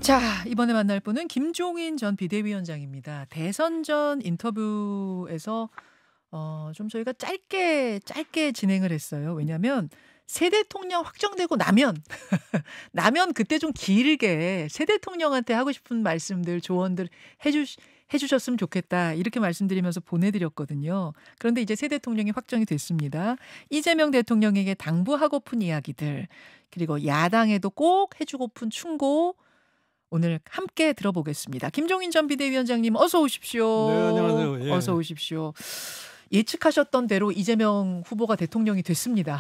자, 이번에 만날 분은 김종인 전 비대위원장입니다. 대선 전 인터뷰에서 좀 저희가 짧게 진행을 했어요. 왜냐하면 새 대통령 확정되고 나면 그때 좀 길게 새 대통령한테 하고 싶은 말씀들, 조언들 해주셨으면 좋겠다. 이렇게 말씀드리면서 보내드렸거든요. 그런데 이제 새 대통령이 확정이 됐습니다. 이재명 대통령에게 당부하고픈 이야기들, 그리고 야당에도 꼭 해주고픈 충고, 오늘 함께 들어보겠습니다. 김종인 전 비대위원장님 어서 오십시오. 네, 안녕하세요. 예. 어서 오십시오. 예측하셨던 대로 이재명 후보가 대통령이 됐습니다.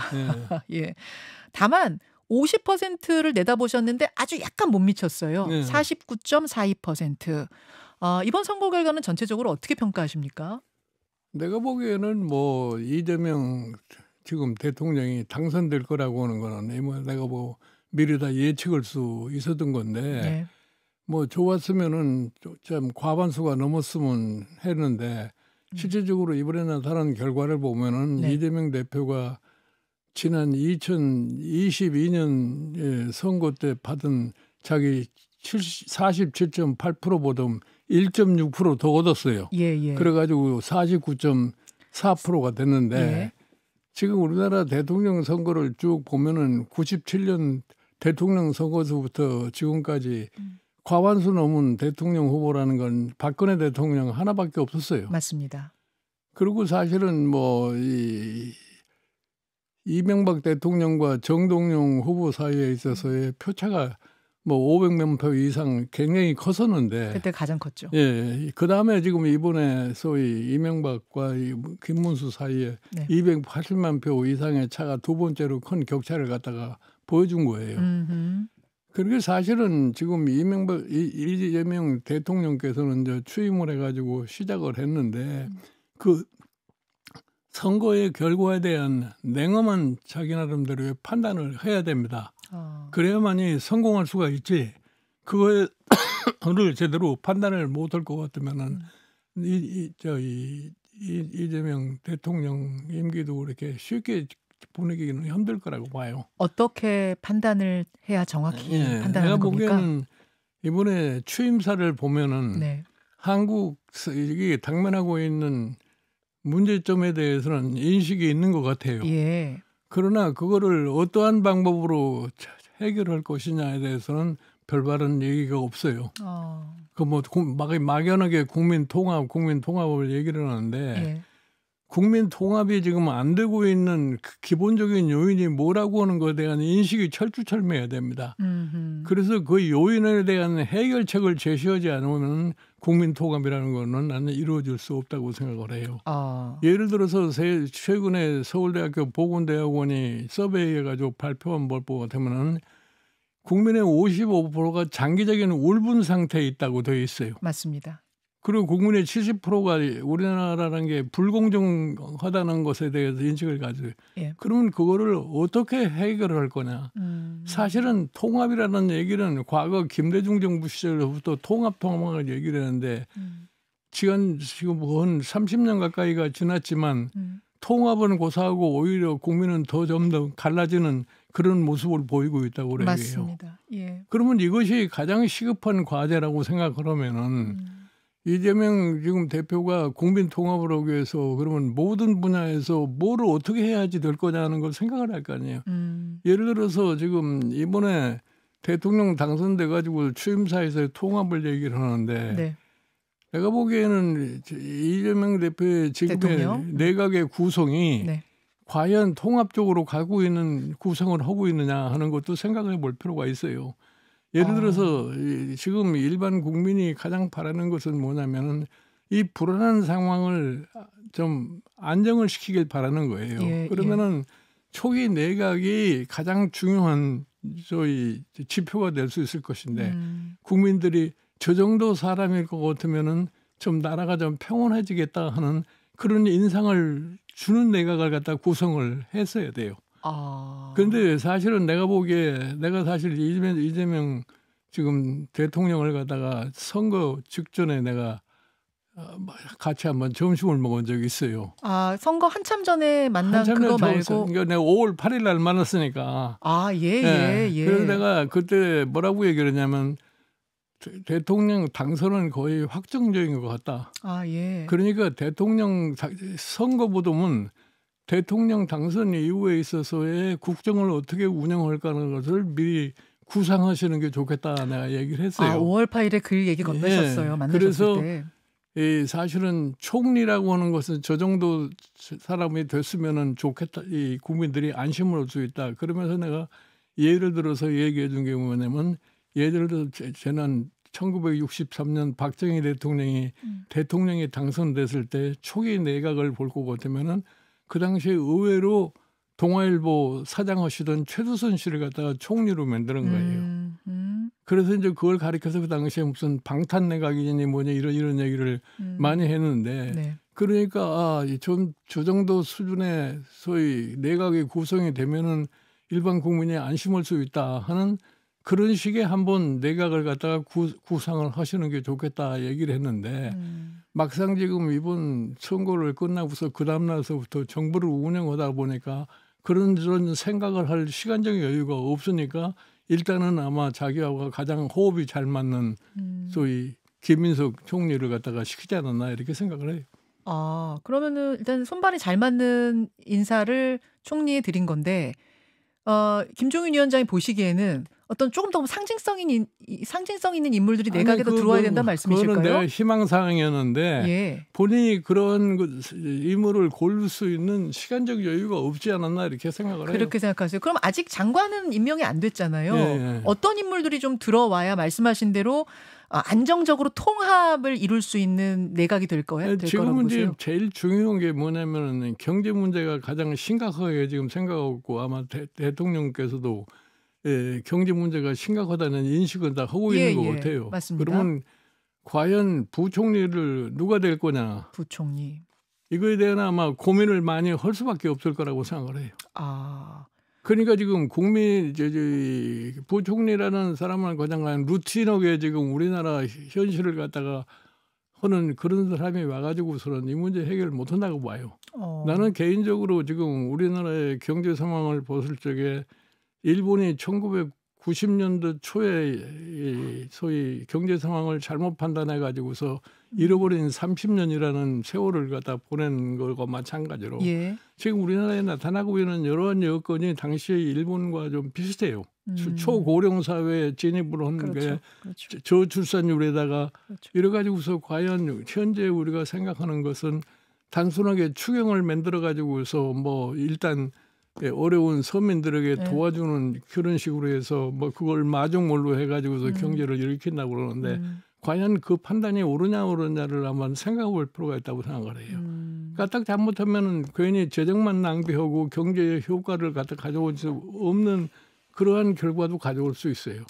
예. 다만 50%를 내다보셨는데 아주 약간 못 미쳤어요. 49.42%. 이번 선거 결과는 전체적으로 어떻게 평가하십니까? 내가 보기에는 뭐 이재명 지금 대통령이 당선될 거라고 하는 거는 뭐 내가 뭐 미리 다 예측할 수 있었던 건데 네. 뭐 좋았으면은 좀 과반수가 넘었으면 했는데 실질적으로 이번에 나타난 결과를 보면은 네. 이재명 대표가 지난 2022년 선거 때 받은 자기 47.8%보다 1.6% 더 얻었어요. 예. 그래가지고 49.4%가 됐는데 예. 지금 우리나라 대통령 선거를 쭉 보면은 97년 대통령 선거서부터 지금까지 과반수 넘은 대통령 후보라는 건 박근혜 대통령 하나밖에 없었어요. 맞습니다. 그리고 사실은 뭐 이명박 대통령과 정동영 후보 사이에 있어서의 표차가 뭐 500만 표 이상 굉장히 컸었는데 그때 가장 컸죠. 예. 그다음에 지금 이번에 소위 이명박과 김문수 사이에 네. 280만 표 이상의 차가 두 번째로 큰 격차를 갖다가 보여준 거예요. 그러게 사실은 지금 이재명 대통령께서는 이제 취임을 해가지고 시작을 했는데 그 선거의 결과에 대한 냉엄한 자기 나름대로의 판단을 해야 됩니다. 그래야만이 성공할 수가 있지. 그거를 제대로 판단을 못할 것 같으면은 이재명 대통령 임기도 이렇게 쉽게 보내기는 힘들 거라고 봐요. 어떻게 판단을 해야 정확히 판단하는 내가 겁니까? 보기에는 이번에 취임사를 보면은 네. 한국 이게 당면하고 있는 문제점에 대해서는 인식이 있는 것 같아요. 예. 그러나 그거를 어떠한 방법으로 해결할 것이냐에 대해서는 별다른 얘기가 없어요. 그 뭐 막연하게 국민 통합을 얘기를 하는데 예. 국민 통합이 지금 안 되고 있는 그 기본적인 요인이 뭐라고 하는 것에 대한 인식이 철두철미해야 됩니다. 그래서 그 요인에 대한 해결책을 제시하지 않으면 국민 통합이라는 거는 나는 이루어질 수 없다고 생각을 해요. 예를 들어서 최근에 서울대학교 보건대학원이 서베이해가지고 발표한 뭘 보고 같으면은 국민의 55%가 장기적인 울분 상태에 있다고 되어 있어요. 맞습니다. 그리고 국민의 70%가 우리나라라는 게 불공정하다는 것에 대해서 인식을 가져요. 예. 그러면 그거를 어떻게 해결을 할 거냐. 사실은 통합이라는 얘기는 과거 김대중 정부 시절부터 통합을 얘기를 했는데 지금 한 30년 가까이가 지났지만 통합은 고사하고 오히려 국민은 점점 갈라지는 그런 모습을 보이고 있다고 그래요. 맞습니다. 예. 그러면 이것이 가장 시급한 과제라고 생각을 하면은 이재명 지금 대표가 국민 통합을 하기 위해서 그러면 모든 분야에서 뭐를 어떻게 해야지 될 거냐는 걸 생각을 할 거 아니에요. 예를 들어서 지금 이번에 대통령 당선돼 가지고 취임사에서 통합을 얘기를 하는데 네. 내가 보기에는 이재명 대표의 지금의 내각의 구성이 네. 과연 통합적으로 가고 있는 구성을 하고 있느냐 하는 것도 생각해 볼 필요가 있어요. 예를 들어서 지금 일반 국민이 가장 바라는 것은 뭐냐면은 이 불안한 상황을 좀 안정을 시키길 바라는 거예요. 그러면은 초기 내각이 가장 중요한 지표가 될 수 있을 것인데 국민들이 저 정도 사람일 것 같으면은 좀 나라가 좀 평온해지겠다 하는 그런 인상을 주는 내각을 갖다 구성을 했어야 돼요. 그런데 사실은 내가 보기에 내가 사실 이재명 지금 대통령을 갖다가 선거 직전에 내가 같이 한번 점심을 먹은 적이 있어요. 선거 한참 전에 만난 그거 말고. 그러니까 내가 5월 8일 날 만났으니까. 예. 그래서 내가 그때 뭐라고 얘기를 했냐면 대통령 당선은 거의 확정적인 것 같다. 아, 예. 그러니까 대통령 선거보다는 대통령 당선 이후에 있어서의 국정을 어떻게 운영할까 하는 것을 미리 구상하시는 게 좋겠다 내가 얘기를 했어요. 아, 5월 8일에 그 얘기 건네셨어요. 예. 만나셨을 그래서 때. 사실은 총리라고 하는 것은 저 정도 사람이 됐으면은 좋겠다. 이 국민들이 안심을 할 수 있다. 그러면서 내가 예를 들어서 얘기해 준 게 뭐냐면 예를 들어 저는 1963년 박정희 대통령이 대통령이 당선됐을 때 초기 내각을 볼 것 같으면은 그 당시에 의외로 동아일보 사장하시던 최두선 씨를 갖다가 총리로 만드는 거예요. 그래서 이제 그걸 가리켜서 그 당시에 무슨 방탄 내각이니 뭐냐 이런 얘기를 많이 했는데 네. 그러니까 저 정도 수준의 소위 내각이 구성이 되면은 일반 국민이 안심할 수 있다 하는 그런 식의 한번 내각을 갖다가 구상을 하시는 게 좋겠다 얘기를 했는데 막상 지금 이번 선거를 끝나고서 그 다음날서부터 정부를 운영하다 보니까 그런 생각을 할 시간적 여유가 없으니까 일단은 아마 자기하고 가장 호흡이 잘 맞는 소위 김민석 총리를 갖다가 시키지 않았나 이렇게 생각을 해요. 아, 그러면은 일단 손발이 잘 맞는 인사를 총리에 드린 건데 김종인 위원장이 보시기에는 어떤 조금 더 상징성 있는 인물들이 내각에도 들어와야 된다는 말씀이실까요? 그거는 내가 희망사항이었는데 예. 본인이 그런 인물을 고를 수 있는 시간적 여유가 없지 않았나 이렇게 생각을 해요. 그렇게 생각하세요. 그럼 아직 장관은 임명이 안 됐잖아요. 예. 어떤 인물들이 좀 들어와야 말씀하신 대로 안정적으로 통합을 이룰 수 있는 내각이 될 거예요? 지금은 이제 제일 중요한 게 뭐냐면은 경제 문제가 가장 심각하게 지금 생각하고 있고 아마 대통령께서도 경제 문제가 심각하다는 인식은 다 하고 있는 것 같아요. 맞습니다. 그러면 과연 부총리를 누가 될 거냐? 부총리. 이거에 대한 아마 고민을 많이 할 수밖에 없을 거라고 생각을 해요. 아. 그러니까 지금 부총리라는 사람은 그냥 루틴하게 지금 우리나라 현실을 갖다가 하는 그런 사람이 와가지고서는 이 문제 해결 못 한다고 봐요. 나는 개인적으로 지금 우리나라의 경제 상황을 봤을 적에 일본이 1990년도 초에 소위 경제 상황을 잘못 판단해 가지고서 잃어버린 30년이라는 세월을 갖다 보낸 것과 마찬가지로 지금 우리나라에 나타나고 있는 여러 여건이 당시에 일본과 좀 비슷해요. 초고령 사회에 진입을 하는 게 저출산율에다가 이래 가지고서 과연 현재 우리가 생각하는 것은 단순하게 추경을 만들어 가지고서 뭐 일단 어려운 서민들에게 도와주는 그런 식으로 해서 뭐 그걸 마중물로 해가지고서 경제를 일으킨다고 그러는데 과연 그 판단이 옳으냐를 한번 생각해 볼 필요가 있다고 생각을 해요. 그러니까 딱 잘못하면은 괜히 재정만 낭비하고 경제의 효과를 갖다 가져올 수 없는 그러한 결과도 가져올 수 있어요.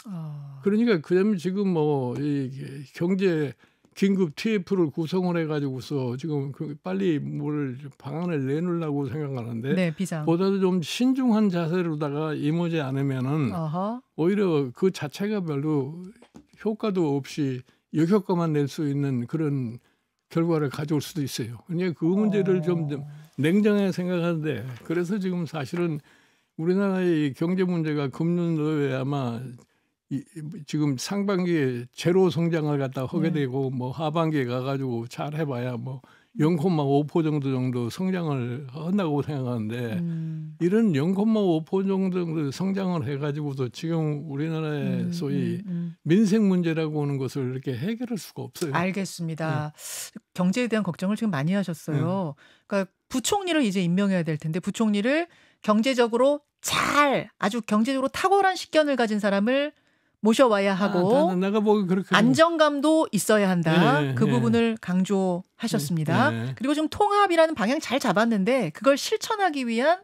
그러니까 그다음에 지금 뭐 이 경제 긴급 TF를 구성을 해가지고서 지금 빨리 방안을 내놓으려고 생각하는데 보다도 좀 신중한 자세로다가 임하지 않으면은 오히려 그 자체가 별로 효과도 없이 역효과만 낼 수 있는 그런 결과를 가져올 수도 있어요. 그러니까 그 문제를 좀 냉정하게 생각하는데 그래서 지금 사실은 우리나라의 경제 문제가 금년도에 아마 지금 상반기에 제로 성장을 갖다 하게 되고 뭐 하반기에 가가지고 잘 해봐야 뭐 0,5% 정도 성장을 한다고 생각하는데 이런 0,5% 정도 성장을 해가지고도 지금 우리나라의 소위 민생 문제라고 하는 것을 이렇게 해결할 수가 없어요. 알겠습니다. 경제에 대한 걱정을 지금 많이 하셨어요. 그러니까 부총리를 이제 임명해야 될 텐데 부총리를 경제적으로 아주 경제적으로 탁월한 식견을 가진 사람을 모셔와야 하고 내가 보기 그렇게 안정감도 있어야 한다. 그 부분을 강조하셨습니다. 그리고 좀 통합이라는 방향 잘 잡았는데 그걸 실천하기 위한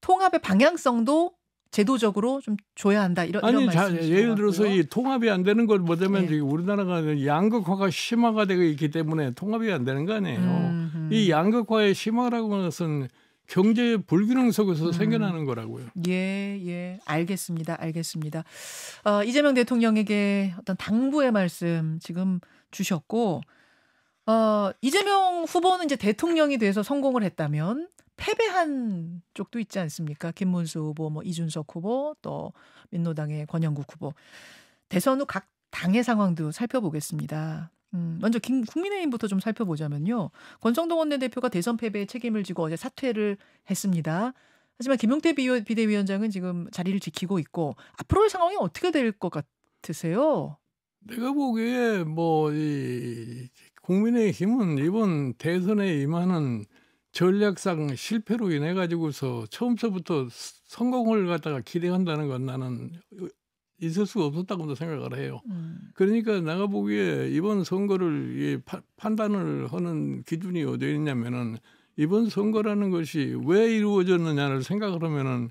통합의 방향성도 제도적으로 좀 줘야 한다. 이런 말씀이신 예를 들어서 이 통합이 안 되는 걸 뭐냐면 우리나라가 양극화가 심화가 되고 있기 때문에 통합이 안 되는 거 아니에요. 이 양극화의 심화라고 하는 것은 경제의 불균형 속에서 생겨나는 거라고요. 알겠습니다. 이재명 대통령에게 어떤 당부의 말씀 지금 주셨고, 이재명 후보는 이제 대통령이 돼서 성공을 했다면 패배한 쪽도 있지 않습니까? 김문수 후보, 뭐 이준석 후보, 또 민노당의 권영국 후보. 대선 후 각 당의 상황도 살펴보겠습니다. 먼저 국민의힘부터 좀 살펴보자면요. 권성동 원내대표가 대선 패배에 책임을 지고 어제 사퇴를 했습니다. 하지만 김용태 비대위원장은 지금 자리를 지키고 있고 앞으로의 상황이 어떻게 될 것 같으세요? 내가 보기에 뭐 국민의힘은 이번 대선에 임하는 전략상 실패로 인해 가지고서 처음서부터 성공을 갖다가 기대한다는 건 나는 있을 수가 없었다고 생각을 해요. 그러니까 내가 보기에 이번 선거를 판단을 하는 기준이 어디에 있냐면은 이번 선거라는 것이 왜 이루어졌느냐를 생각을 하면은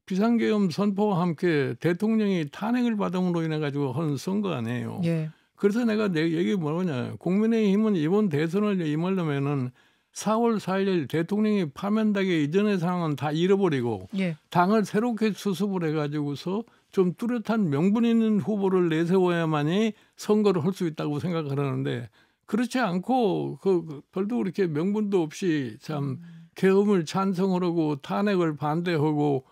비상계엄 선포와 함께 대통령이 탄핵을 받음으로 인해 가지고 한 선거 아니에요. 예. 그래서 내가 내 얘기 뭐냐, 국민의힘은 이번 대선을 임하려면은 4월 4일 대통령이 파면되기 이전의 상황은 다 잃어버리고 예. 당을 새롭게 수습을 해가지고서 좀 뚜렷한 명분 있는 후보를 내세워야만이 선거를 할 수 있다고 생각을 하는데 그렇지 않고 별도 그렇게 명분도 없이 참 계엄을 찬성하고 탄핵을 반대하고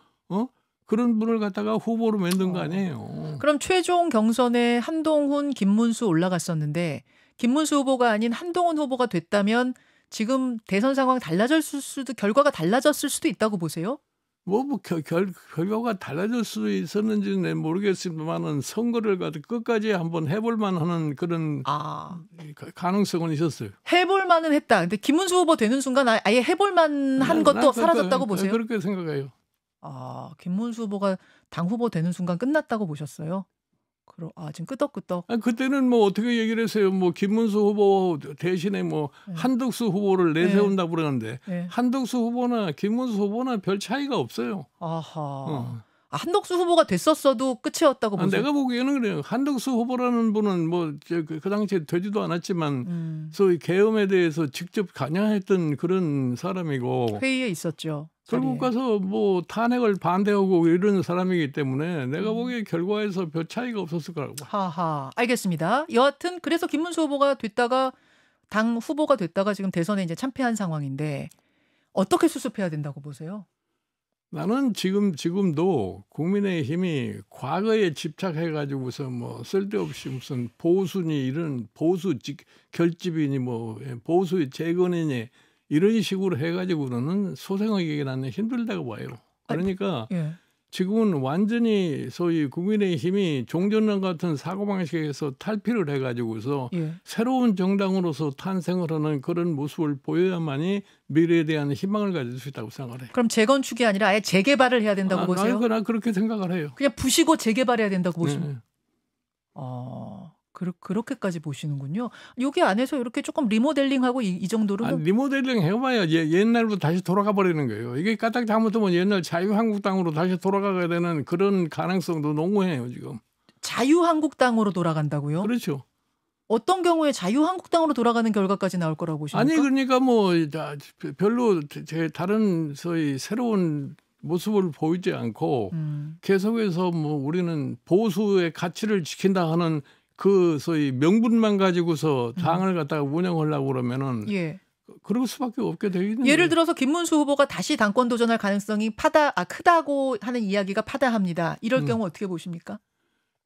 그런 분을 갖다가 후보로 만든 거 아니에요. 그럼 최종 경선에 한동훈, 김문수 올라갔었는데 김문수 후보가 아닌 한동훈 후보가 됐다면 지금 대선 상황 결과가 달라졌을 수도 있다고 보세요? 결과가 달라질 수도 있었는지는 모르겠지만은 선거를 끝까지 한번 해볼 만한 그런 가능성은 있었어요. 해볼 만은 했다. 근데 김문수 후보 되는 순간 아예 해볼 만한 것도 사라졌다고 보세요? 그렇게 생각해요. 김문수 후보가 당 후보 되는 순간 끝났다고 보셨어요? 지금 끄덕끄덕. 그때는 뭐 어떻게 얘기를 했어요? 뭐 김문수 후보 대신에 뭐 한덕수 후보를 내세운다고 그러는데 한덕수 후보나 김문수 후보나 별 차이가 없어요. 아하. 한덕수 후보가 됐었어도 끝이었다고 보세요? 내가 보기에는 그래요. 한덕수 후보라는 분은 뭐 그 당시에 되지도 않았지만 소위 계엄에 대해서 직접 관여했던 그런 사람이고 회의에 있었죠. 결국 가서 뭐 탄핵을 반대하고 이런 사람이기 때문에 내가 보기에 결과에서 별 차이가 없었을 거라고. 하하, 알겠습니다. 여하튼 그래서 김문수 후보가 됐다가 당 후보가 됐다가 지금 대선에 이제 참패한 상황인데 어떻게 수습해야 된다고 보세요? 나는 지금도 국민의힘이 과거에 집착해가지고서 뭐 쓸데없이 무슨 보수니 이런 결집이니 뭐 보수의 재건이니 이런 식으로 해가지고는 소생하기가 나는 힘들다고 봐요. 그러니까 지금은 완전히 소위 국민의힘이 종전과 같은 사고방식에서 탈피를 해가지고서 새로운 정당으로서 탄생을 하는 그런 모습을 보여야만이 미래에 대한 희망을 가질 수 있다고 생각을 해요. 그럼 재건축이 아니라 아예 재개발을 해야 된다고 보세요? 난 그렇게 생각을 해요. 그냥 부시고 재개발해야 된다고 보시면. 그렇게까지 보시는군요. 여기 안에서 이렇게 조금 리모델링하고 이 정도로 리모델링 해봐야 옛날로 다시 돌아가 버리는 거예요. 이게 까딱 잘못하면 옛날 자유한국당으로 다시 돌아가게 되는 그런 가능성도 농후해요 지금. 자유한국당으로 돌아간다고요? 그렇죠. 어떤 경우에 자유한국당으로 돌아가는 결과까지 나올 거라고 보십니까? 그러니까 뭐 별로 다른 소위 새로운 모습을 보이지 않고 계속해서 뭐 우리는 보수의 가치를 지킨다 하는 그 소위 명분만 가지고서 당을 갖다가 운영하려고 그러면은 그럴 수밖에 없게 되어 있는 예를 들어서 김문수 후보가 다시 당권 도전할 가능성이 크다고 하는 이야기가 파다합니다. 이럴 경우 어떻게 보십니까?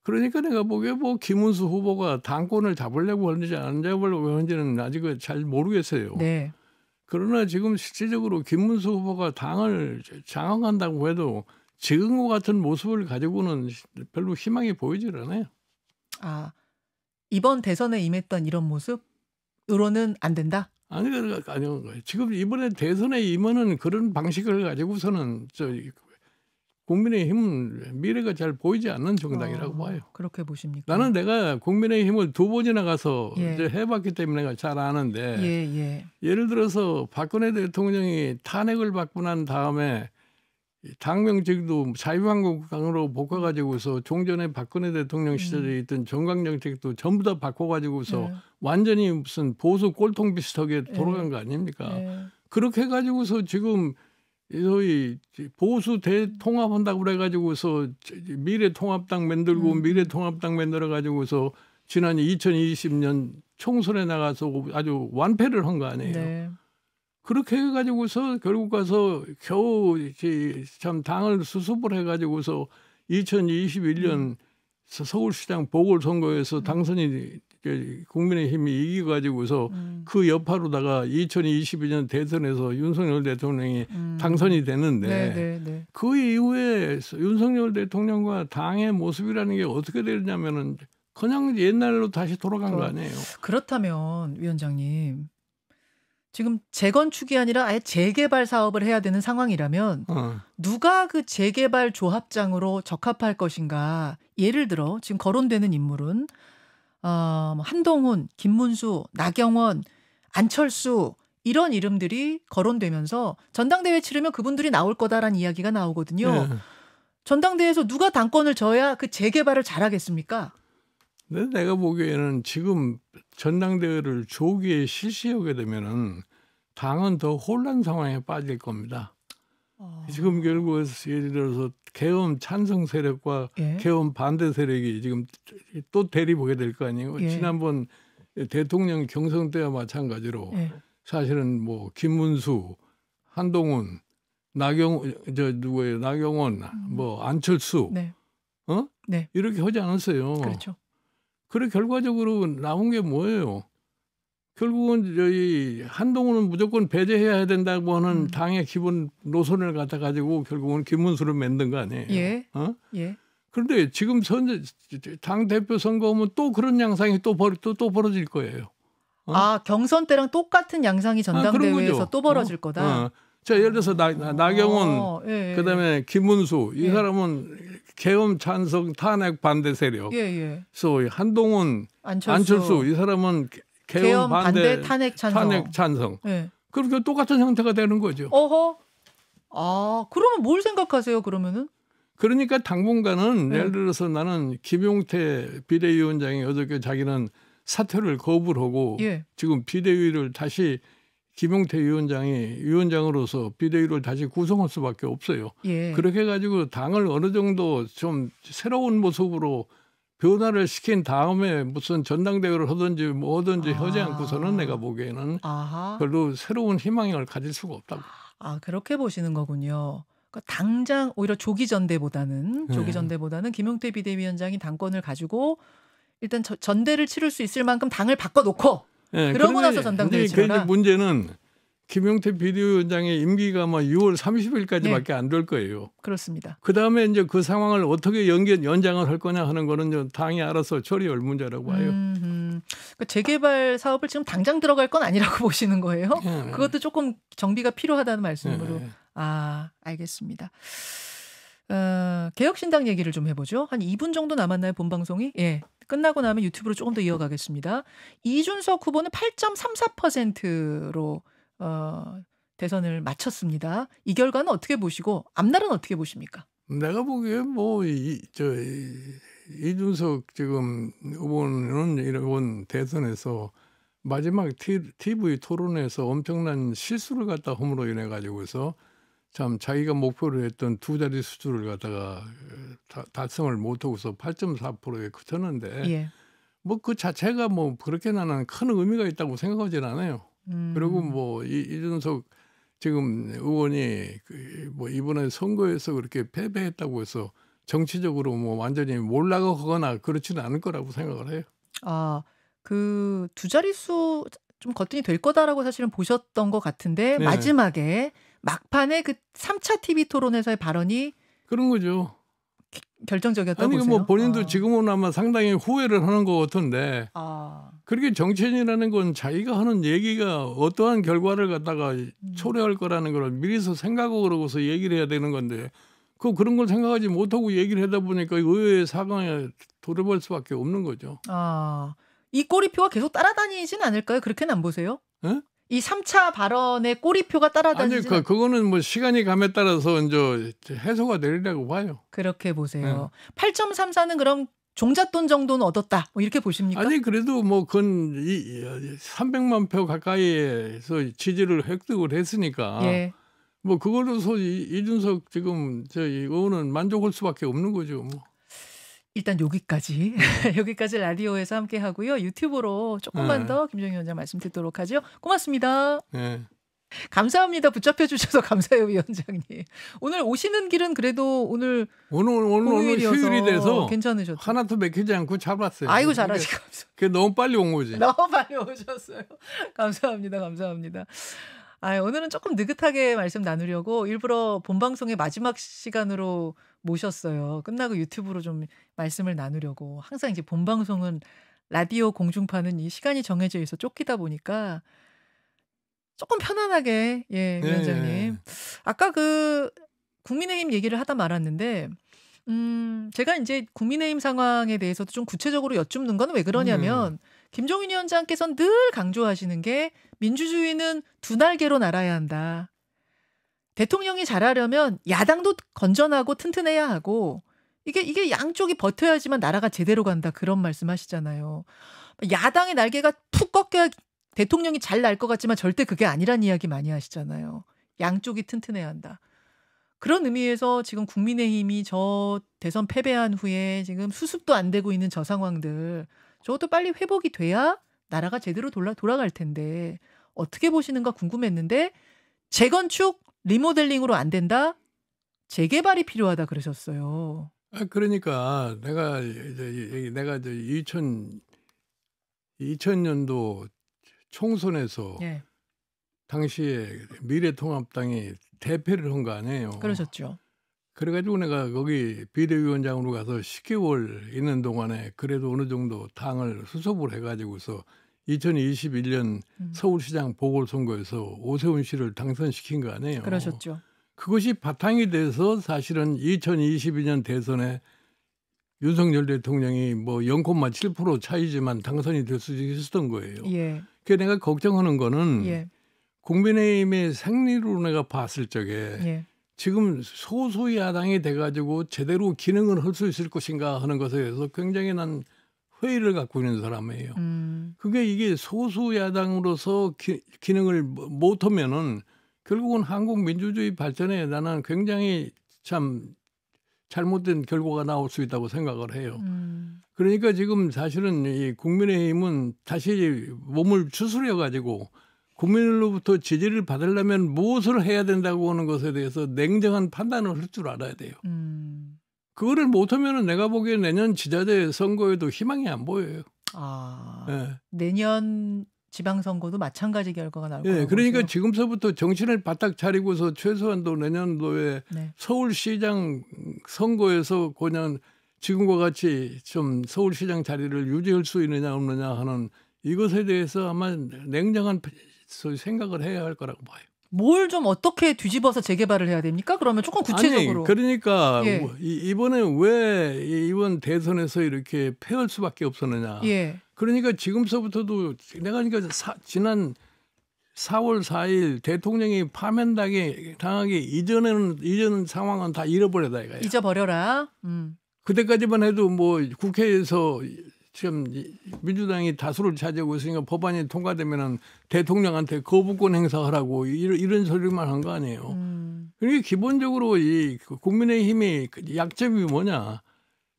그러니까 내가 보기에 뭐 김문수 후보가 당권을 잡으려고 하는지 안 잡으려고 하는지는 아직은 잘 모르겠어요. 네. 그러나 지금 실질적으로 김문수 후보가 당을 장악한다고 해도 지금과 같은 모습을 가지고는 별로 희망이 보이질 않아요. 이번 대선에 임했던 이런 모습으로는 안 된다? 아니요. 지금 이번에 대선에 임하는 그런 방식을 가지고서는 국민의힘은 미래가 잘 보이지 않는 정당이라고 봐요. 그렇게 보십니까? 나는 내가 국민의힘을 2번이나 가서 이제 해봤기 때문에 내가 잘 아는데 예를 들어서 박근혜 대통령이 탄핵을 받고 난 다음에 당명직도 자유한국당으로 바꿔가지고서 종전에 박근혜 대통령 시절에 있던 정강정책도 전부 다 바꿔가지고서 완전히 무슨 보수 꼴통 비슷하게 돌아간 거 아닙니까? 그렇게 해가지고서 지금 소위 보수 대통합한다고 그래가지고서 미래통합당 만들고 미래통합당 만들어가지고서 지난 2020년 총선에 나가서 아주 완패를 한 거 아니에요. 그렇게 해가지고서 결국 가서 겨우 참 당을 수습을 해가지고서 2021년 서울시장 보궐선거에서 당선이 국민의힘이 이겨가지고서 그 여파로다가 2022년 대선에서 윤석열 대통령이 당선이 됐는데 네네네. 그 이후에 윤석열 대통령과 당의 모습이라는 게 어떻게 되냐면은 그냥 옛날로 다시 돌아간 거 아니에요. 그렇다면 위원장님 지금 재건축이 아니라 아예 재개발 사업을 해야 되는 상황이라면 누가 그 재개발 조합장으로 적합할 것인가? 예를 들어 지금 거론되는 인물은 한동훈, 김문수, 나경원, 안철수 이런 이름들이 거론되면서 전당대회 치르면 그분들이 나올 거다라는 이야기가 나오거든요. 네. 전당대회에서 누가 당권을 져야 그 재개발을 잘하겠습니까? 근데 내가 보기에는 지금 전당대회를 조기에 실시하게 되면은 당은 더 혼란 상황에 빠질 겁니다. 지금 결국 예를 들어서 계엄 찬성 세력과 예. 계엄 반대 세력이 지금 또 대립하게 될 거 아니에요. 예. 지난번 대통령 경선 때와 마찬가지로 예. 사실은 뭐 김문수, 한동훈, 나경원, 뭐 안철수, 네. 네. 이렇게 하지 않았어요. 그렇죠. 그래 결과적으로 나온 게 뭐예요? 결국은 저희 한동훈은 무조건 배제해야 된다고 하는 당의 기본 노선을 갖다 가지고 결국은 김문수를 만든 거 아니에요? 예. 예. 그런데 지금 당 대표 선거하면 또 그런 양상이 또 벌어질 거예요. 경선 때랑 똑같은 양상이 전당대회에서 또 벌어질 거다. 자, 예를 들어서 나경원, 예. 그다음에 김문수 이 예. 사람은 계엄 찬성 탄핵 반대 세력. 예. 그래서 한동훈, 안철수 이 사람은 계엄 반대 탄핵 찬성. 예. 그렇게 똑같은 형태가 되는 거죠. 어허. 그러면 뭘 생각하세요? 그러면은? 그러니까 당분간은 예를 들어서 나는 김용태 비대위원장이 어저께 자기는 사퇴를 거부를 하고 예. 지금 비대위를 다시 김용태 위원장으로서 비대위를 다시 구성할 수밖에 없어요. 예. 그렇게 해가지고 당을 어느 정도 좀 새로운 모습으로 변화를 시킨 다음에 무슨 전당대회를 하든지 뭐 하든지 하지 않고서는 내가 보기에는 별로 새로운 희망을 가질 수가 없다고. 그렇게 보시는 거군요. 그러니까 당장 오히려 조기 전대보다는 김용태 비대위원장이 당권을 가지고 일단 전대를 치를 수 있을 만큼 당을 바꿔놓고 그러고 나서 전당대회 치러라. 문제는 김용태 비대위원장의 임기가 뭐 6월 30일까지밖에 안 될 거예요. 그렇습니다. 그 다음에 이제 그 상황을 어떻게 연장을 할 거냐 하는 거는 당이 알아서 처리할 문제라고 봐요. 그러니까 재개발 사업을 지금 당장 들어갈 건 아니라고 보시는 거예요? 그것도 조금 정비가 필요하다는 말씀으로. 알겠습니다. 개혁신당 얘기를 좀 해보죠. 한 2분 정도 남았나요, 본방송이? 예. 끝나고 나면 유튜브로 조금 더 이어가겠습니다. 이준석 후보는 8.34%로 대선을 마쳤습니다. 이 결과는 어떻게 보시고 앞날은 어떻게 보십니까? 내가 보기에 뭐 이준석 지금 후보는 이번 대선에서 마지막 TV 토론에서 엄청난 실수를 갖다 험으로 인해 가지고서 참 자기가 목표로 했던 두 자리 수준을 갖다가 달성을 못하고서 8.4%에 그쳤는데 뭐 그 자체가 뭐 그렇게 나는 큰 의미가 있다고 생각하지는 않아요. 그리고 뭐 이준석 지금 의원이 뭐 이번에 선거에서 그렇게 패배했다고 해서 정치적으로 뭐 완전히 몰락하거나 그렇지는 않을 거라고 생각을 해요. 그 두 자릿수 좀 거뜬히 될 거다라고 사실은 보셨던 것 같은데 마지막에 막판에 그 3차 TV 토론에서의 발언이 그런 거죠. 결정적이었다고 보세요? 뭐 본인도 지금은 아마 상당히 후회를 하는 것 같은데 그렇게 정치인이라는 건 자기가 하는 얘기가 어떠한 결과를 갖다가 초래할 거라는 걸 미리서 생각하고 그러고서 얘기를 해야 되는 건데 그런 걸 생각하지 못하고 얘기를 하다 보니까 의외의 사강에 돌아볼 수밖에 없는 거죠. 이 꼬리표가 계속 따라다니진 않을까요? 그렇게는 안 보세요? 이 3차 발언의 꼬리표가 따라다니지. 아니, 그거는 뭐 시간이 감에 따라서 이제 해소가 되리라고 봐요. 그렇게 보세요. 8.34는 그럼 종잣돈 정도는 얻었다. 뭐 이렇게 보십니까? 아니, 그래도 뭐 300만 표 가까이에서 지지를 획득을 했으니까. 뭐 그걸로서 이준석 지금 의원은 만족할 수밖에 없는 거죠. 뭐. 일단 여기까지 라디오에서 함께 하고요. 유튜브로 조금만 더 김종인 위원장 말씀 듣도록 하죠. 고맙습니다. 네. 감사합니다. 붙잡혀 주셔서 감사해요, 위원장님. 오늘 오시는 길은 그래도 오늘 오늘 휴일이 돼서 괜찮으셨죠? 하나도 막히지 않고 잡았어요. 아이고 잘하시고 그게 너무 빨리 온 거지. 너무 빨리 오셨어요. 감사합니다. 감사합니다. 오늘은 조금 느긋하게 말씀 나누려고 일부러 본방송의 마지막 시간으로 모셨어요. 끝나고 유튜브로 좀 말씀을 나누려고. 항상 이제 본방송은 라디오 공중파는 이 시간이 정해져 있어 쫓기다 보니까 조금 편안하게 위원장님. 네. 아까 국민의힘 얘기를 하다 말았는데 제가 이제 국민의힘 상황에 대해서도 좀 구체적으로 여쭙는 건 왜 그러냐면 김종인 위원장께서는 늘 강조하시는 게 민주주의는 두 날개로 날아야 한다. 대통령이 잘하려면 야당도 건전하고 튼튼해야 하고 이게 양쪽이 버텨야지만 나라가 제대로 간다. 그런 말씀하시잖아요. 야당의 날개가 푹 꺾여야 대통령이 잘 날 것 같지만 절대 그게 아니란 이야기 많이 하시잖아요. 양쪽이 튼튼해야 한다. 그런 의미에서 지금 국민의힘이 저 대선 패배한 후에 지금 수습도 안 되고 있는 저 상황들 저것도 빨리 회복이 돼야 나라가 제대로 돌아갈 텐데 어떻게 보시는가 궁금했는데 재건축, 리모델링으로 안 된다? 재개발이 필요하다 그러셨어요. 그러니까 내가 2000년도 총선에서 예. 당시에 미래통합당이 대패를 한 거 아니에요. 그러셨죠. 그래가지고 내가 거기 비대위원장으로 가서 10개월 있는 동안에 그래도 어느 정도 당을 수습을 해가지고서 2021년 서울시장 보궐선거에서 오세훈 씨를 당선시킨 거 아니에요. 그러셨죠. 그것이 바탕이 돼서 사실은 2022년 대선에 윤석열 대통령이 뭐 0.7% 차이지만 당선이 될 수 있었던 거예요. 예. 그래서 내가 걱정하는 거는 예. 국민의힘의 생리로 내가 봤을 적에 예. 지금 소수 야당이 돼가지고 제대로 기능을 할 수 있을 것인가 하는 것에 대해서 굉장히 난 회의를 갖고 있는 사람이에요. 그게 이게 소수 야당으로서 기능을 못하면은 결국은 한국 민주주의 발전에 나는 굉장히 참 잘못된 결과가 나올 수 있다고 생각을 해요. 그러니까 지금 사실은 이 국민의힘은 다시 몸을 추스려 가지고 국민으로부터 지지를 받으려면 무엇을 해야 된다고 하는 것에 대해서 냉정한 판단을 할 줄 알아야 돼요. 그거를 못하면 내가 보기에 내년 지자체 선거에도 희망이 안 보여요. 네. 내년 지방선거도 마찬가지 결과가 나올 거라고 그러니까 보세요? 지금서부터 정신을 바짝 차리고서 최소한도 내년도에 서울시장 선거에서 그냥 지금과 같이 좀 서울시장 자리를 유지할 수 있느냐 없느냐 하는 이것에 대해서 아마 냉정한 생각을 해야 할 거라고 봐요. 뭘 좀 어떻게 뒤집어서 재개발을 해야 됩니까? 그러면 조금 구체적으로. 아니, 그러니까 이번에 왜 이번 대선에서 이렇게 패할 수밖에 없었느냐. 그러니까 지금서부터도 내가 그러니까 지난 4월 4일 대통령이 파면당하기 이전 상황은 다 잃어버려다 이거야. 잊어버려라. 그때까지만 해도 뭐 국회에서 지금 민주당이 다수를 차지하고 있으니까 법안이 통과되면은 대통령한테 거부권 행사하라고 이런 소리만 한 거 아니에요. 그러니까 기본적으로 이 국민의힘이 약점이 뭐냐?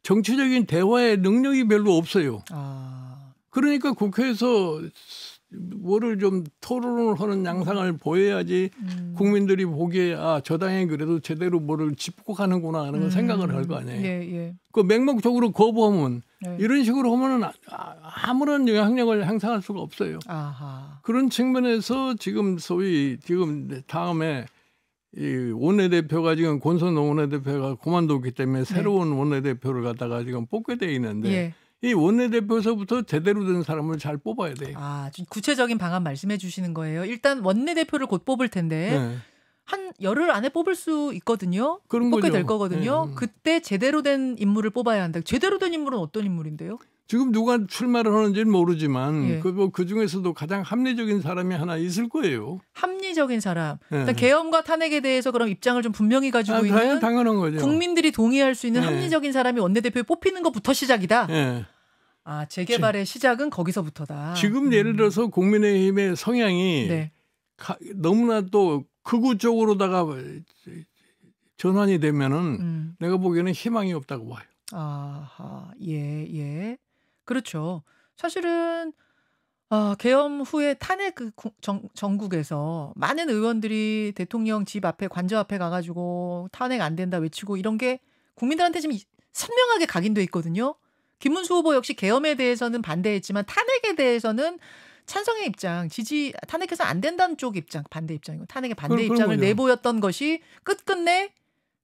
정치적인 대화의 능력이 별로 없어요. 그러니까 국회에서 뭐를 좀 토론을 하는 양상을 보여야지 국민들이 보기에 저 당이 그래도 제대로 뭐를 짚고 가는구나 하는 생각을 할 거 아니에요. 그 맹목적으로 거부하면 이런 식으로 하면은 아무런 영향력을 행사할 수가 없어요. 그런 측면에서 지금 소위 지금 다음에 이 원내대표가 지금 권선동 원내대표가 그만뒀기 때문에 새로운 원내대표를 갖다가 지금 뽑게 돼 있는데 이 원내대표에서부터 제대로 된 사람을 잘 뽑아야 돼요. 좀 구체적인 방안 말씀해 주시는 거예요. 일단 원내대표를 곧 뽑을 텐데 한 열흘 안에 뽑을 수 있거든요. 뽑게 될 거거든요. 그때 제대로 된 인물을 뽑아야 한다. 제대로 된 인물은 어떤 인물인데요? 지금 누가 출마를 하는지는 모르지만 그 중에서도 가장 합리적인 사람이 하나 있을 거예요. 합리적인 사람. 일단 계엄과 탄핵에 대해서 그럼 입장을 좀 분명히 가지고 있는 당연한 거죠. 국민들이 동의할 수 있는 합리적인 사람이 원내대표에 뽑히는 것부터 시작이다. 재개발의 시작은 거기서부터다. 지금 예를 들어서 국민의힘의 성향이 너무나 또 극우 쪽으로다가 전환이 되면은 내가 보기에는 희망이 없다고 봐요. 그렇죠. 사실은 계엄 후에 탄핵 전국에서 많은 의원들이 대통령 집 앞에 관저 앞에 가가지고 탄핵 안 된다 외치고 이런 게 국민들한테 지금 선명하게 각인돼 있거든요. 김문수 후보 역시 계엄에 대해서는 반대했지만 탄핵에 대해서는 찬성의 입장, 탄핵해서 안 된다는 쪽 입장, 반대 입장이고 탄핵의 반대 입장을 내보였던 것이 끝끝내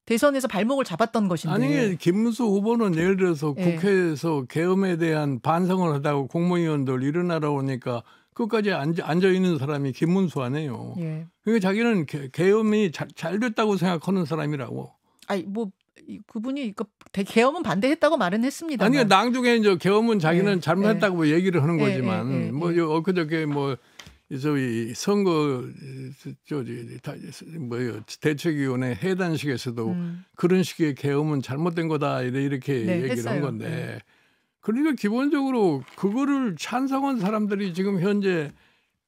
대선에서 발목을 잡았던 것인데. 아니 김문수 후보는 예를 들어서 국회에서 계엄에 대한 반성을 하다고 공무위원들 일어나라 오니까 끝까지 앉아 있는 사람이 김문수 아니에요. 예. 그러니까 자기는 계엄이 잘 됐다고 생각하는 사람이라고. 아니 뭐 그분이 계엄은 반대했다고 말은 했습니다. 아니 나중에 이제 계엄은 자기는 잘못했다고 얘기를 하는 거지만 뭐 엊그저께 뭐 저희 선거 대책위원회 해단식에서도 그런 식의 계엄은 잘못된 거다 이렇게 얘기를 했어요. 한 건데 그러니까 기본적으로 그거를 찬성한 사람들이 지금 현재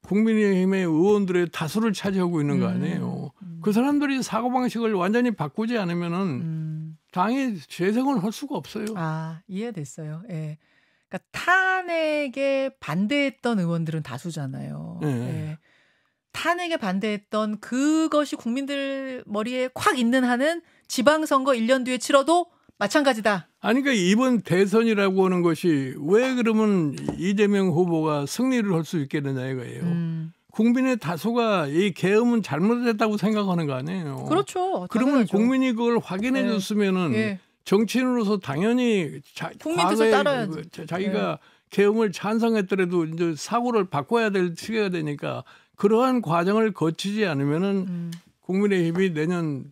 국민의힘의 의원들의 다수를 차지하고 있는 거 아니에요. 그 사람들이 사고방식을 완전히 바꾸지 않으면은 당이 재생을 할 수가 없어요. 이해됐어요. 예. 그러니까 탄핵에 반대했던 의원들은 다수잖아요. 예. 탄핵에 반대했던 그것이 국민들 머리에 콱 있는 한은 지방선거 1년 뒤에 치러도 마찬가지다. 아니 그러니까 이번 대선이라고 하는 것이 왜 그러면 이재명 후보가 승리를 할 수 있겠느냐 이거예요. 국민의 다수가 이 계엄은 잘못했다고 생각하는 거 아니에요. 그렇죠. 그러면 당연하죠. 국민이 그걸 확인해 줬으면은 정치인으로서 당연히 국민께서 따라야지. 자기가 계엄을 찬성했더라도 이제 사고를 바꿔야 될 시기가 되니까 그러한 과정을 거치지 않으면은 국민의힘이 내년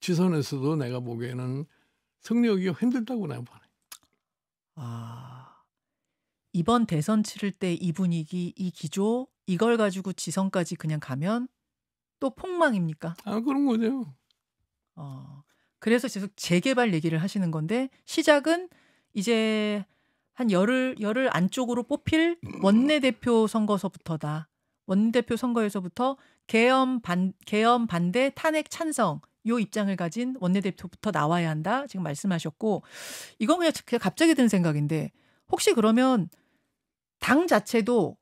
지선에서도 내가 보기에는 승리하기가 힘들다고 내가 봐요. 이번 대선 치를 때 이 분위기, 이 기조 이걸 가지고 지선까지 그냥 가면 또 폭망입니까? 그런 거죠. 그래서 계속 재개발 얘기를 하시는 건데 시작은 이제 한 열흘 안쪽으로 뽑힐 원내대표 선거서부터다. 원내대표 선거에서부터 계엄 반대 탄핵 찬성 요 입장을 가진 원내대표부터 나와야 한다. 지금 말씀하셨고 이건 그냥 갑자기 든 생각인데 혹시 그러면 당 자체도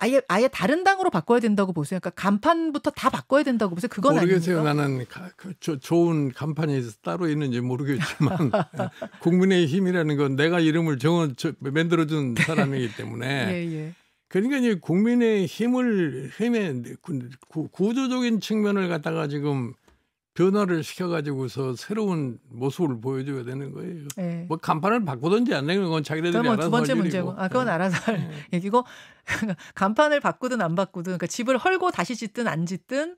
아예 다른 당으로 바꿔야 된다고 보세요. 그러니까 간판부터 다 바꿔야 된다고 보세요. 그건 모르겠어요. 아닙니까? 나는 좋은 간판이 따로 있는지 모르겠지만 국민의힘이라는 건 내가 이름을 만들어준 사람이기 때문에 그러니까 이제 국민의힘의 구조적인 측면을 갖다가 지금 변화를 시켜가지고서 새로운 모습을 보여줘야 되는 거예요. 뭐 간판을 바꾸든지 안 되는 건 자기네들이 알아서 두 번째 문제고. 그건 알아서 할 얘기고 간판을 바꾸든 안 바꾸든 그러니까 집을 헐고 다시 짓든 안 짓든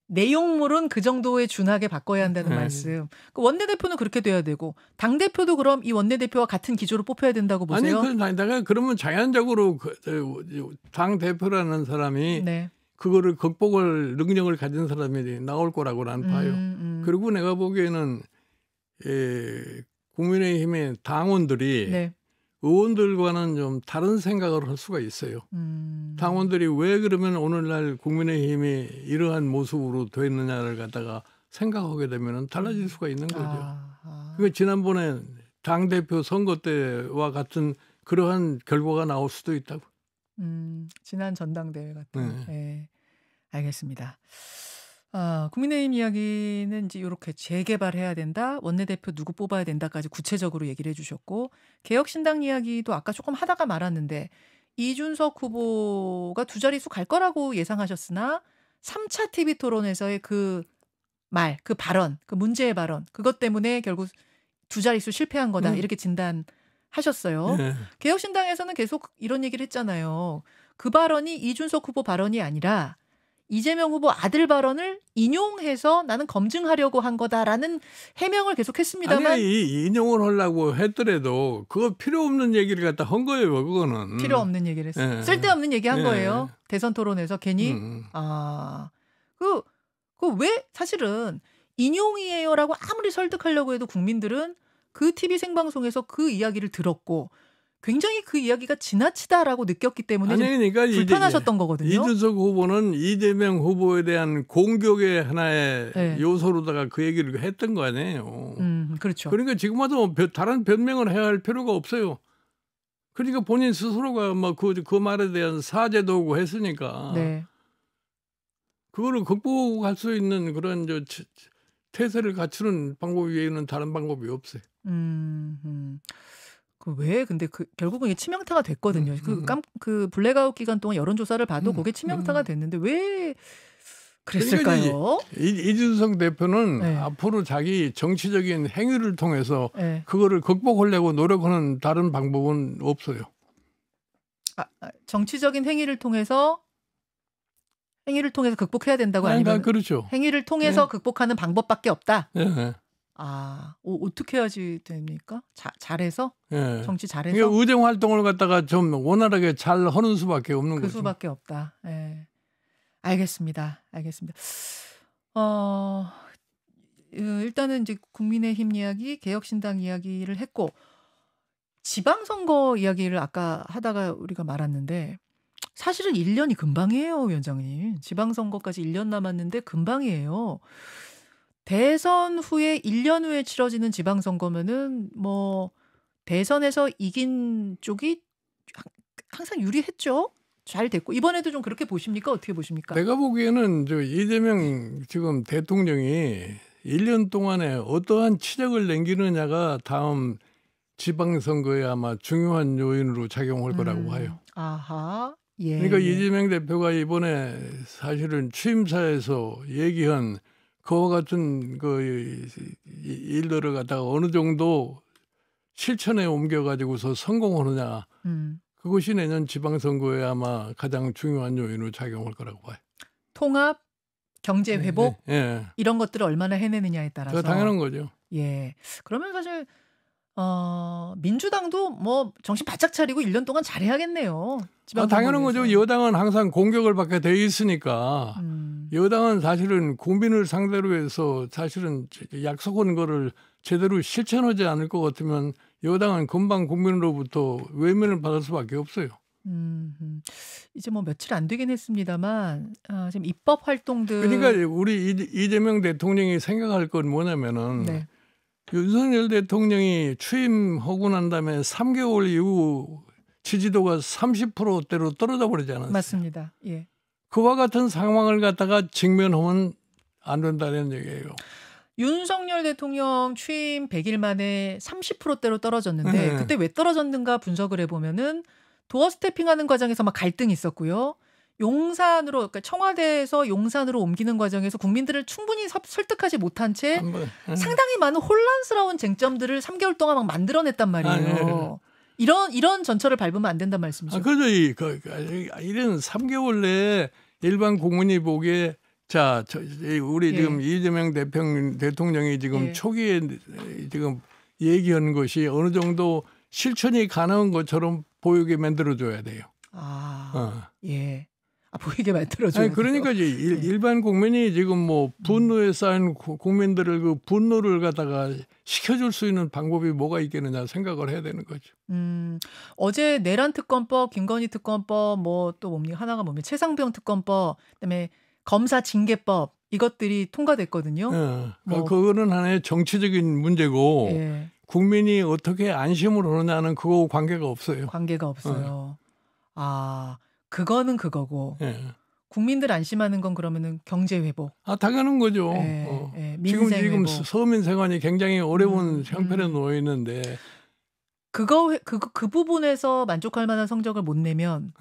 내용물은 그 정도에 준하게 바꿔야 한다는 말씀. 그 원내대표는 그렇게 돼야 되고 당대표도 그럼 이 원내대표와 같은 기조로 뽑혀야 된다고 보세요? 아니 그러면 자연적으로 당대표라는 사람이 그거를 극복할 능력을 가진 사람이 나올 거라고 나는 봐요. 그리고 내가 보기에는 국민의힘의 당원들이 의원들과는 좀 다른 생각을 할 수가 있어요. 당원들이 왜 그러면 오늘날 국민의힘이 이러한 모습으로 됐느냐를 갖다가 생각하게 되면 달라질 수가 있는 거죠. 그러니까 지난번에 당대표 선거 때와 같은 그러한 결과가 나올 수도 있다고. 지난 전당대회 같은. 네. 알겠습니다. 국민의힘 이야기는 이제 이렇게 재개발해야 된다. 원내대표 누구 뽑아야 된다까지 구체적으로 얘기를 해주셨고 개혁신당 이야기도 아까 조금 하다가 말았는데 이준석 후보가 두 자릿수 갈 거라고 예상하셨으나 3차 TV 토론에서의 그 발언, 그 문제의 발언 그것 때문에 결국 두 자릿수 실패한 거다. 이렇게 진단하셨어요. 개혁신당에서는 계속 이런 얘기를 했잖아요. 그 발언이 이준석 후보 발언이 아니라 이재명 후보 아들 발언을 인용해서 나는 검증하려고 한 거다라는 해명을 계속했습니다만 아니 인용을 하려고 했더라도 그거 필요 없는 얘기를 갖다 한 거예요. 그거는 필요 없는 얘기를 했어요. 쓸데없는 얘기 한 거예요. 대선 토론에서 괜히 그 왜 사실은 인용이에요라고 아무리 설득하려고 해도 국민들은 그 TV 생방송에서 그 이야기를 들었고 굉장히 그 이야기가 지나치다라고 느꼈기 때문에 그러니까 불편하셨던 거거든요. 이준석 후보는 이재명 후보에 대한 공격의 하나의 요소로다가 그 얘기를 했던 거 아니에요. 그렇죠. 그러니까 지금 와서 다른 변명을 해야 할 필요가 없어요. 그러니까 본인 스스로가 뭐 그 말에 대한 사죄도 하고 했으니까 네. 그거를 극복할 수 있는 그런 태세를 갖추는 방법 외에는 다른 방법이 없어요. 왜 근데 결국은 이게 치명타가 됐거든요. 그 블랙아웃 기간 동안 여론조사를 봐도 그게 치명타가 됐는데 왜 그랬을까요? 그러니까 이준석 대표는 네. 앞으로 자기 정치적인 행위를 통해서 네. 그거를 극복하려고 노력하는 다른 방법은 없어요. 정치적인 행위를 통해서 극복해야 된다고 아니면 그렇죠. 행위를 통해서 극복하는 방법밖에 없다. 네. 어떻게 해야지 됩니까? 잘해서? 네. 정치 잘해서? 그러니까 의정 활동을 갖다가 좀 원활하게 잘 하는 수밖에 없는 거죠. 수밖에 없다. 네. 알겠습니다. 일단은 이제 국민의힘 이야기, 개혁신당 이야기를 했고 지방선거 이야기를 아까 하다가 우리가 말았는데 사실은 1년이 금방이에요, 위원장님. 지방선거까지 1년 남았는데 금방이에요. 대선 후에 1년 후에 치러지는 지방선거면은 뭐 대선에서 이긴 쪽이 항상 유리했죠. 잘 됐고 이번에도 좀 그렇게 보십니까? 어떻게 보십니까? 내가 보기에는 이재명 지금 대통령이 1년 동안에 어떠한 치적을 남기느냐가 다음 지방선거에 아마 중요한 요인으로 작용할 거라고 봐요. 아하. 예. 그러니까 이재명 대표가 이번에 사실은 취임사에서 얘기한 그와 같은 그 일들을 갖다가 어느 정도 실천에 옮겨가지고서 성공하느냐. 그것이 내년 지방선거에 아마 가장 중요한 요인으로 작용할 거라고 봐요. 통합, 경제 회복 네. 이런 것들을 얼마나 해내느냐에 따라서. 당연한 거죠. 예. 그러면 사실 민주당도 뭐 정신 바짝 차리고 1년 동안 잘해야겠네요. 당연한 거죠. 여당은 항상 공격을 받게 돼 있으니까 여당은 사실은 국민을 상대로 해서 사실은 약속한 거를 제대로 실천하지 않을 것 같으면 여당은 금방 국민으로부터 외면을 받을 수밖에 없어요. 이제 뭐 며칠 안 되긴 했습니다만 지금 입법 활동들. 그러니까 우리 이재명 대통령이 생각할 건 뭐냐면은 네. 윤석열 대통령이 취임하고 난 다음에 3개월 이후 지지도가 30%대로 떨어져 버리지 않았어요. 맞습니다. 예. 그와 같은 상황을 갖다가 직면하면 안 된다는 얘기예요. 윤석열 대통령 취임 100일 만에 30%대로 떨어졌는데 그때 왜 떨어졌는가 분석을 해보면은 도어 스태핑하는 과정에서 막 갈등이 있었고요. 용산으로 그러니까 청와대에서 용산으로 옮기는 과정에서 국민들을 충분히 설득하지 못한 채 상당히 많은 혼란스러운 쟁점들을 3개월 동안 막 만들어냈단 말이에요. 이런 전철을 밟으면 안 된단 말씀이죠. 그렇죠. 이런 3개월 내에 일반 국민이 보기에 우리 지금 이재명 대통령이 지금 초기에 지금 얘기한 것이 어느 정도 실천이 가능한 것처럼 보이게 만들어줘야 돼요. 예. 보이게 만들어줘야 그러니까 이제 일반 국민이 지금 뭐 분노에 쌓인 국민들을 그 분노를 갖다가 식혀줄 수 있는 방법이 뭐가 있겠느냐 생각을 해야 되는 거죠. 어제 내란 특검법, 김건희 특검법, 뭐 또 뭡니까 하나가 뭡니까 최상병 특검법, 그다음에 검사 징계법 이것들이 통과됐거든요. 그거는 하나의 정치적인 문제고 국민이 어떻게 안심을 하느냐는 그거 관계가 없어요. 그거는 그거고 국민들 안심하는 건 그러면은 경제 회복. 당연한 거죠. 지금 회복. 서민 생활이 굉장히 어려운 형편에 놓여 있는데 그 부분에서 만족할 만한 성적을 못 내면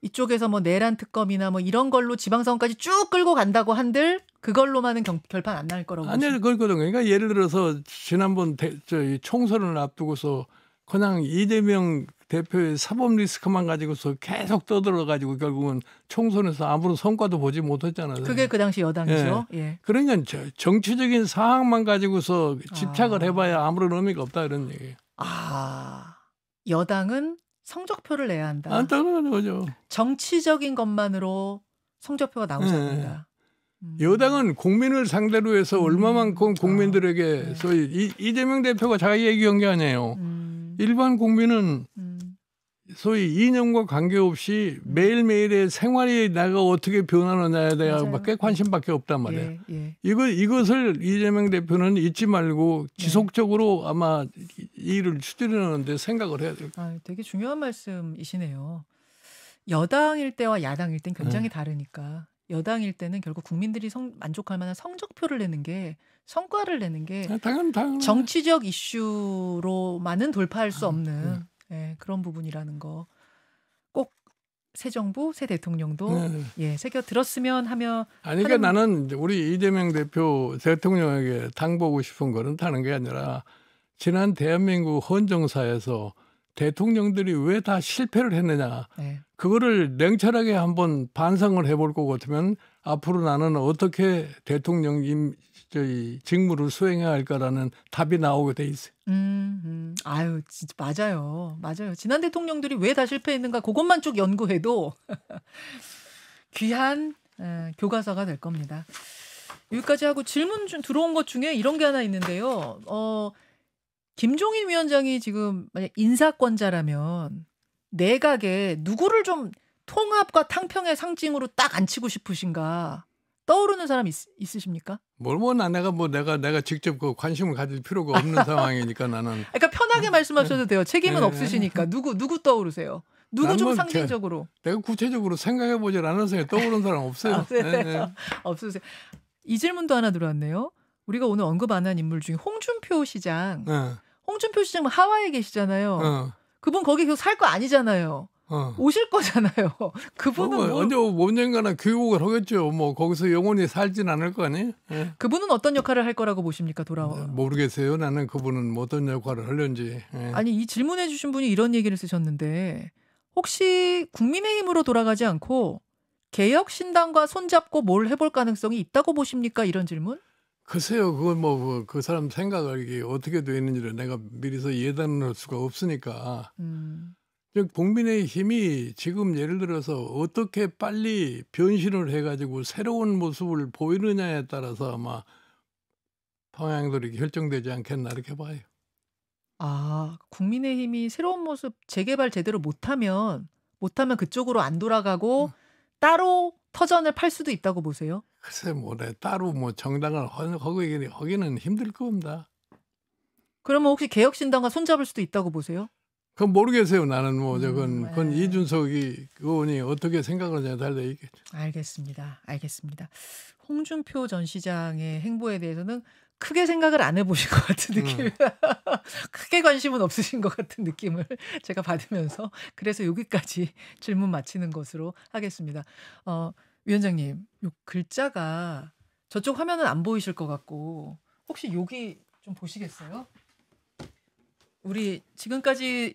이쪽에서 뭐 내란 특검이나 뭐 이런 걸로 지방선거까지 쭉 끌고 간다고 한들 그걸로만은 결판 안 날 거라고. 아니요, 그렇거든요. 그러니까 예를 들어서 지난번 총선을 앞두고서 그냥 이재명 대표의 사법 리스크만 가지고서 계속 떠들어가지고 결국은 총선에서 아무런 성과도 보지 못했잖아요. 그게 그 당시 여당이죠. 그러니까 정치적인 사항만 가지고서 집착을 해봐야 아무런 의미가 없다 이런 얘기예요. 여당은 성적표를 내야 한다. 당연한 거죠. 정치적인 것만으로 성적표가 나오지 않는다. 여당은 국민을 상대로 해서 얼마만큼 국민들에게 소위 이재명 대표가 자기 얘기한 게 아니에요. 일반 국민은 소위 이념과 관계없이 매일매일의 생활이 내가 어떻게 변하느냐에 대해서밖에 관심밖에 없단 말이에요. 이것을 이재명 대표는 잊지 말고 지속적으로 아마 일을 추진하는데 생각을 해야 돼요. 되게 중요한 말씀이시네요. 여당일 때와 야당일 땐 굉장히 네. 다르니까. 여당일 때는 결국 국민들이 만족할 만한 성적표를 내는 게, 성과를 내는 게 당연하죠. 정치적 이슈로만은 돌파할 수 없는 그런 부분이라는 거. 꼭 새 정부, 새 대통령도 새겨 들었으면 하며. 아니, 그러니까 나는 우리 이재명 대표 대통령에게 당부하고 싶은 거는 다른 게 아니라 지난 대한민국 헌정사에서 대통령들이 왜 다 실패를 했느냐. 그거를 냉철하게 한번 반성을 해볼 것 같으면 앞으로 나는 어떻게 대통령 직무를 수행해야 할까라는 답이 나오게 돼 있어요. 아유, 진짜 맞아요. 지난 대통령들이 왜 다 실패했는가 그것만 쭉 연구해도 귀한 교과서가 될 겁니다. 여기까지 하고 질문 들어온 것 중에 이런 게 하나 있는데요. 김종인 위원장이 지금 만약 인사권자라면 내각에 누구를 좀 통합과 탕평의 상징으로 딱 앉히고 싶으신가? 떠오르는 사람 있으십니까? 내가 직접 그 관심을 가질 필요가 없는 상황이니까 나는. 그러니까 편하게 말씀하셔도 돼요. 책임은 없으시니까. 누구 떠오르세요? 누구 좀 상징적으로? 내가 구체적으로 생각해 보질 않아서요. 떠오르는 사람 없어요. 없으세요. 이 질문도 하나 들어왔네요. 우리가 오늘 언급 안 한 인물 중에 홍준표 시장. 홍준표 시장은 하와이에 계시잖아요. 그분 거기 계속 살 거 아니잖아요. 오실 거잖아요. 그분은 언제 언젠가나 교육을 하겠죠. 거기서 영원히 살진 않을 거 아니에요. 그분은 어떤 역할을 할 거라고 보십니까? 돌아와. 모르겠어요. 나는 그분은 어떤 역할을 하려는지. 아니, 이 질문해 주신 분이 이런 얘기를 쓰셨는데 혹시 국민의힘으로 돌아가지 않고 개혁신당과 손잡고 뭘 해볼 가능성이 있다고 보십니까? 이런 질문? 글쎄요. 그건 그 사람 생각이 어떻게 되어 있는지를 내가 미리서 예단할 수가 없으니까. 즉 국민의힘이 지금 예를 들어서 어떻게 빨리 변신을 해가지고 새로운 모습을 보이느냐에 따라서 아마 방향들이 결정되지 않겠나 이렇게 봐요. 국민의힘이 새로운 모습 재개발 제대로 못하면 그쪽으로 안 돌아가고 따로 터전을 팔 수도 있다고 보세요? 글쎄 따로 정당을 하기는 힘들 겁니다. 그러면 혹시 개혁신당과 손잡을 수도 있다고 보세요? 그건 모르겠어요. 나는 그건 이준석이 의원이 어떻게 생각하느냐에 달려 있겠죠. 알겠습니다. 홍준표 전 시장의 행보에 대해서는 크게 생각을 안 해보신 것 같은 느낌. 크게 관심은 없으신 것 같은 느낌을 제가 받으면서 그래서 여기까지 질문 마치는 것으로 하겠습니다. 위원장님, 요 글자가 저쪽 화면은 안 보이실 것 같고 혹시 여기 좀 보시겠어요? 우리 지금까지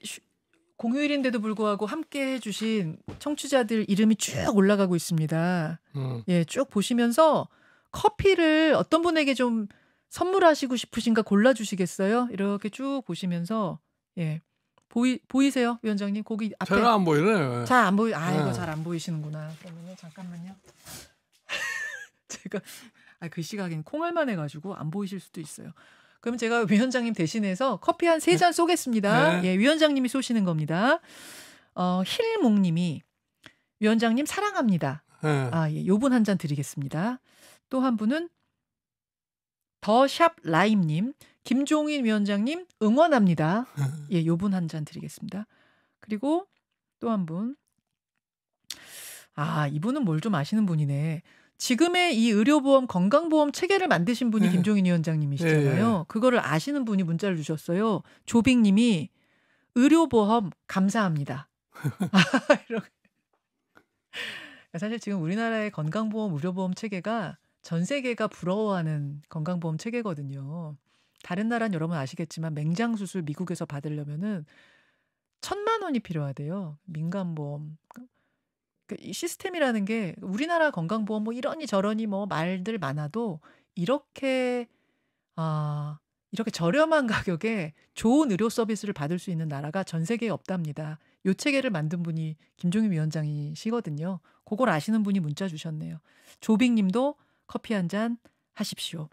공휴일인데도 불구하고 함께 해주신 청취자들 이름이 쭉 올라가고 있습니다. 쭉 보시면서 커피를 어떤 분에게 좀 선물하시고 싶으신가 골라주시겠어요? 이렇게 쭉 보시면서 보이세요, 위원장님? 거기 앞에 잘 안 보이네요. 잘 안 보이. 이거 잘 안 보이시는구나. 그러면요, 잠깐만요. 제가 글씨가 하긴 콩알만 해가지고 안 보이실 수도 있어요. 그럼 제가 위원장님 대신해서 커피 한 3잔 쏘겠습니다. 위원장님이 쏘시는 겁니다. 힐몽님이 위원장님 사랑합니다. 요분 한 잔 드리겠습니다. 또 한 분은 더샵 라임님, 김종인 위원장님 응원합니다. 요분 한 잔 드리겠습니다. 그리고 또 한 분, 이분은 뭘 좀 아시는 분이네. 지금의 이 의료보험 건강보험 체계를 만드신 분이 김종인 위원장님이시잖아요. 그거를 아시는 분이 문자를 주셨어요. 조빅님이 의료보험 감사합니다. 사실 지금 우리나라의 건강보험 의료보험 체계가 전 세계가 부러워하는 건강보험 체계거든요. 다른 나라는 여러분 아시겠지만 맹장수술 미국에서 받으려면은 1,000만 원이 필요하대요. 민간보험. 이 시스템이라는 게 우리나라 건강보험 이러니 저러니 말들 많아도 이렇게 저렴한 가격에 좋은 의료 서비스를 받을 수 있는 나라가 전 세계에 없답니다. 요 체계를 만든 분이 김종인 위원장이시거든요. 그걸 아시는 분이 문자 주셨네요. 조빅님도 커피 한 잔 하십시오.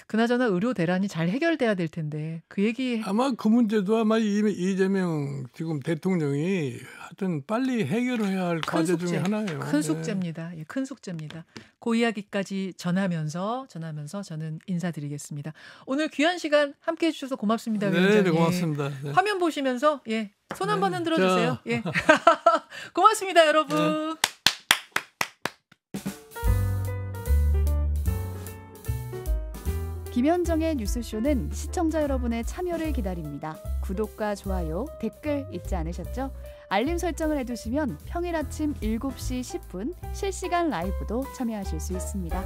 그나저나 의료 대란이 잘 해결돼야 될 텐데 그 얘기 아마 그 문제도 아마 이재명 지금 대통령이 하여튼 빨리 해결을 해야 할 큰 과제 숙제, 중에 하나예요. 큰 네. 숙제입니다. 예, 큰 숙제입니다. 그 이야기까지 전하면서 저는 인사드리겠습니다. 오늘 귀한 시간 함께해 주셔서 고맙습니다, 네, 위원장님. 네, 고맙습니다. 네. 화면 보시면서 예, 손 한번 네, 흔들어 주세요. 예. 고맙습니다, 여러분. 김현정의 뉴스쇼는 시청자 여러분의 참여를 기다립니다. 구독과 좋아요, 댓글 잊지 않으셨죠? 알림 설정을 해두시면 평일 아침 7시 10분 실시간 라이브도 참여하실 수 있습니다.